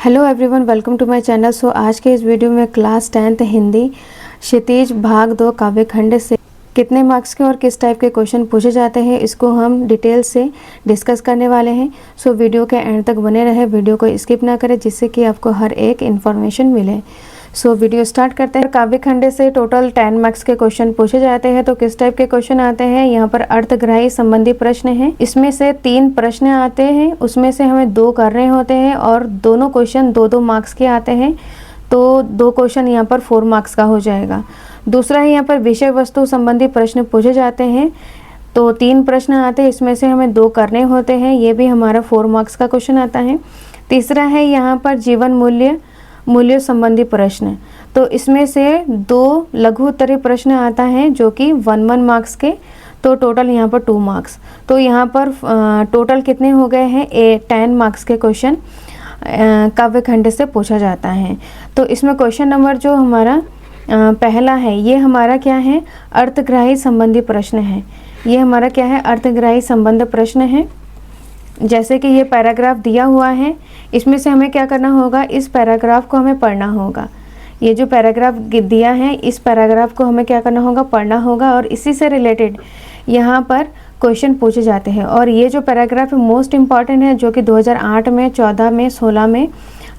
Hello everyone, welcome to my channel. So आज के इस वीडियो में क्लास 10th हिंदी क्षितिज भाग 2 काव्य खंड से कितने मार्क्स के और किस टाइप के क्वेश्चन पूछे जाते हैं इसको हम डिटेल से डिस्कस करने वाले हैं। सो वीडियो के एंड तक बने रहे, वीडियो को स्किप ना करें जिससे कि आपको हर एक इन्फॉर्मेशन मिले। सो वीडियो स्टार्ट करते हैं। काव्य खंड से टोटल 10 मार्क्स के क्वेश्चन पूछे जाते हैं। तो किस टाइप के क्वेश्चन आते हैं, यहाँ पर अर्थग्राही संबंधी प्रश्न हैं। इसमें से 3 प्रश्न आते हैं, उसमें से हमें 2 करने होते हैं और दोनों क्वेश्चन 2-2 मार्क्स के आते हैं। तो 2 क्वेश्चन यहाँ पर 4 मार्क्स का हो जाएगा। दूसरा है यहाँ पर विषय वस्तु संबंधी प्रश्न पूछे जाते हैं। तो 3 प्रश्न आते हैं, इसमें से हमें 2 करने होते हैं, ये भी हमारा 4 मार्क्स का क्वेश्चन आता है। तीसरा है यहाँ पर जीवन मूल्य संबंधी प्रश्न। तो इसमें से 2 लघु उत्तरीय प्रश्न आता है जो कि 1-1 मार्क्स के। तो टोटल यहाँ पर 2 मार्क्स। तो यहाँ पर टोटल कितने हो गए हैं, 10 मार्क्स के क्वेश्चन काव्य खंड से पूछा जाता है। तो इसमें क्वेश्चन नंबर जो हमारा पहला है, ये हमारा क्या है, अर्थग्राही संबंधी प्रश्न है। ये हमारा क्या है, अर्थग्राही संबंध प्रश्न है। जैसे कि ये पैराग्राफ दिया हुआ है, इसमें से हमें क्या करना होगा, इस पैराग्राफ को हमें पढ़ना होगा। ये जो पैराग्राफ दिया है, इस पैराग्राफ को हमें क्या करना होगा, पढ़ना होगा और इसी से रिलेटेड यहाँ पर क्वेश्चन पूछे जाते हैं। और ये जो पैराग्राफ मोस्ट इम्पॉर्टेंट है, जो कि 2008 में, 14 में, 16 में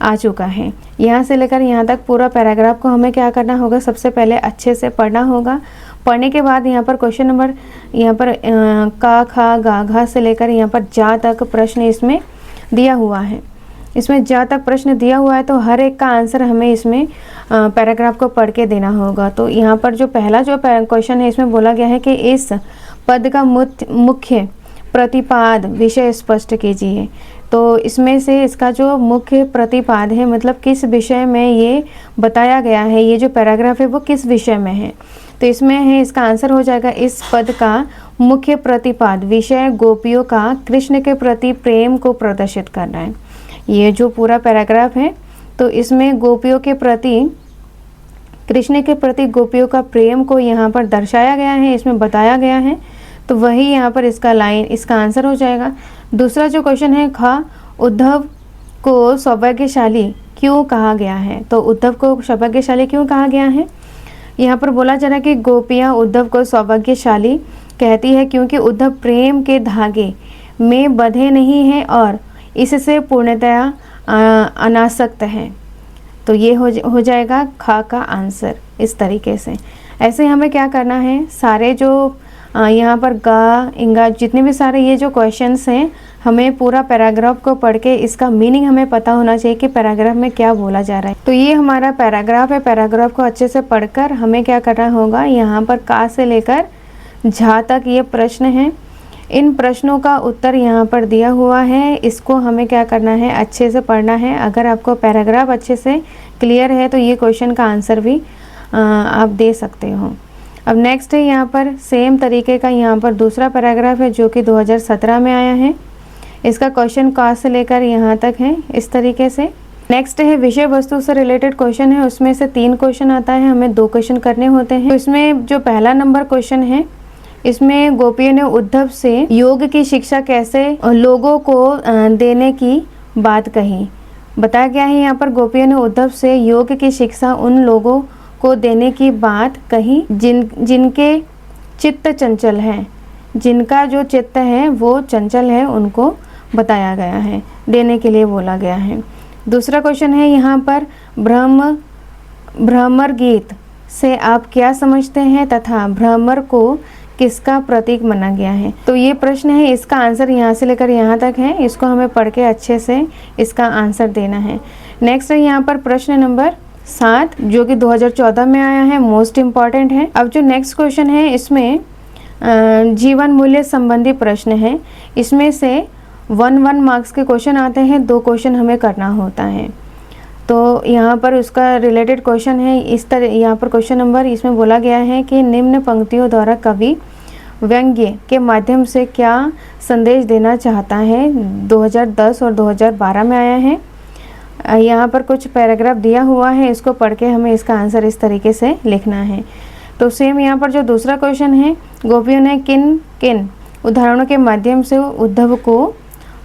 आ चुका है। यहाँ से लेकर यहाँ तक पूरा पैराग्राफ को हमें क्या करना होगा, सबसे पहले अच्छे से पढ़ना होगा। पढ़ने के बाद यहाँ पर क्वेश्चन नंबर यहाँ पर का, खा, गा, घा से लेकर यहाँ पर जा तक प्रश्न इसमें दिया हुआ है। इसमें जा तक प्रश्न दिया हुआ है, तो हर एक का आंसर हमें इसमें पैराग्राफ को पढ़ के देना होगा। तो यहाँ पर जो पहला जो क्वेश्चन है, इसमें बोला गया है कि इस पद का मुख्य प्रतिपाद विषय स्पष्ट कीजिए। तो इसमें से इसका जो मुख्य प्रतिपाद है, मतलब किस विषय में ये बताया गया है, ये जो पैराग्राफ है वो किस विषय में है। तो इसमें है, इसका आंसर हो जाएगा, इस पद का मुख्य प्रतिपाद विषय गोपियों का कृष्ण के प्रति प्रेम को प्रदर्शित करना है। ये जो पूरा पैराग्राफ है, तो इसमें गोपियों के प्रति, कृष्ण के प्रति गोपियों का प्रेम को यहाँ पर दर्शाया गया है, इसमें बताया गया है। तो वही यहाँ पर इसका आंसर हो जाएगा। दूसरा जो क्वेश्चन है, खा, उद्धव को सौभाग्यशाली क्यों कहा गया है। तो उद्धव को सौभाग्यशाली क्यों कहा गया है, यहाँ पर बोला जा रहा है कि गोपियाँ उद्धव को सौभाग्यशाली कहती है क्योंकि उद्धव प्रेम के धागे में बंधे नहीं हैं और इससे पूर्णतया अनासक्त हैं। तो ये हो जाएगा खा का आंसर। इस तरीके से ऐसे हमें क्या करना है, सारे जो यहाँ पर गा, इंगा, जितने भी सारे ये जो क्वेश्चंस हैं, हमें पूरा पैराग्राफ को पढ़ के इसका मीनिंग हमें पता होना चाहिए कि पैराग्राफ में क्या बोला जा रहा है। तो ये हमारा पैराग्राफ है। पैराग्राफ को अच्छे से पढ़कर हमें क्या करना होगा, यहाँ पर का से लेकर झा तक ये प्रश्न हैं। इन प्रश्नों का उत्तर यहाँ पर दिया हुआ है, इसको हमें क्या करना है, अच्छे से पढ़ना है। अगर आपको पैराग्राफ अच्छे से क्लियर है तो ये क्वेश्चन का आंसर भी आप दे सकते हो। अब नेक्स्ट है, यहाँ पर सेम तरीके का यहाँ पर दूसरा पैराग्राफ है जो कि 2017 में आया है। इसका क्वेश्चन का से लेकर यहाँ तक है, इस तरीके से। नेक्स्ट है विषय वस्तु से रिलेटेड क्वेश्चन है, उसमें से 3 क्वेश्चन आता है, हमें 2 क्वेश्चन करने होते हैं। तो इसमें जो पहला नंबर क्वेश्चन है, इसमें गोपियों ने उद्धव से योग की शिक्षा कैसे लोगों को देने की बात कही। बताया गया है यहाँ पर गोपियों ने उद्धव से योग की शिक्षा उन लोगों को देने की बात कही जिनके चित्त चंचल हैं, जिनका जो चित्त है वो चंचल है, उनको बताया गया है, देने के लिए बोला गया है। दूसरा क्वेश्चन है यहाँ पर भ्रमर गीत से आप क्या समझते हैं तथा भ्रमर को किसका प्रतीक माना गया है। तो ये प्रश्न है, इसका आंसर यहाँ से लेकर यहाँ तक है, इसको हमें पढ़ के अच्छे से इसका आंसर देना है। नेक्स्ट है यहाँ पर प्रश्न नंबर 7 जो कि 2014 में आया है, मोस्ट इम्पॉर्टेंट है। अब जो नेक्स्ट क्वेश्चन है, इसमें जीवन मूल्य संबंधी प्रश्न है। इसमें से 1-1 मार्क्स के क्वेश्चन आते हैं, 2 क्वेश्चन हमें करना होता है। तो यहाँ पर उसका रिलेटेड क्वेश्चन है इस तरह। यहाँ पर क्वेश्चन नंबर इसमें बोला गया है कि निम्न पंक्तियों द्वारा कवि व्यंग्य के माध्यम से क्या संदेश देना चाहता है। 2010 और 2012 में आया है। यहाँ पर कुछ पैराग्राफ दिया हुआ है, इसको पढ़ के हमें इसका आंसर इस तरीके से लिखना है। तो सेम यहाँ पर जो दूसरा क्वेश्चन है, गोपियों ने किन किन उदाहरणों के माध्यम से उद्धव को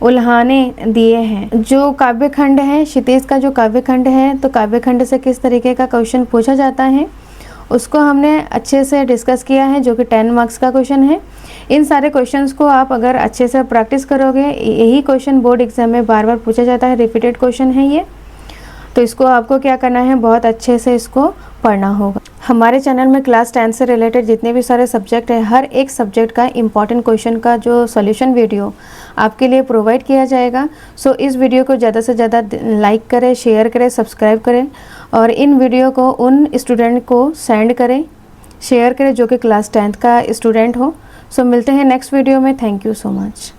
उल्हाने दिए हैं। जो काव्य खंड है, क्षितिज का जो काव्य खंड है, तो काव्य खंड से किस तरीके का क्वेश्चन पूछा जाता है उसको हमने अच्छे से डिस्कस किया है, जो कि 10 मार्क्स का क्वेश्चन है। इन सारे क्वेश्चंस को आप अगर अच्छे से प्रैक्टिस करोगे, यही क्वेश्चन बोर्ड एग्जाम में बार बार पूछा जाता है, रिपीटेड क्वेश्चन है ये, तो इसको आपको क्या करना है, बहुत अच्छे से इसको पढ़ना होगा। हमारे चैनल में क्लास 10 से रिलेटेड जितने भी सारे सब्जेक्ट है, हर एक सब्जेक्ट का इम्पॉर्टेंट क्वेश्चन का जो सॉल्यूशन वीडियो आपके लिए प्रोवाइड किया जाएगा। सो इस वीडियो को ज़्यादा से ज़्यादा लाइक करें, शेयर करें, सब्सक्राइब करें और इन वीडियो को उन स्टूडेंट को सेंड करें, शेयर करें जो कि क्लास 10th का स्टूडेंट हो। सो मिलते हैं नेक्स्ट वीडियो में। Thank you so much.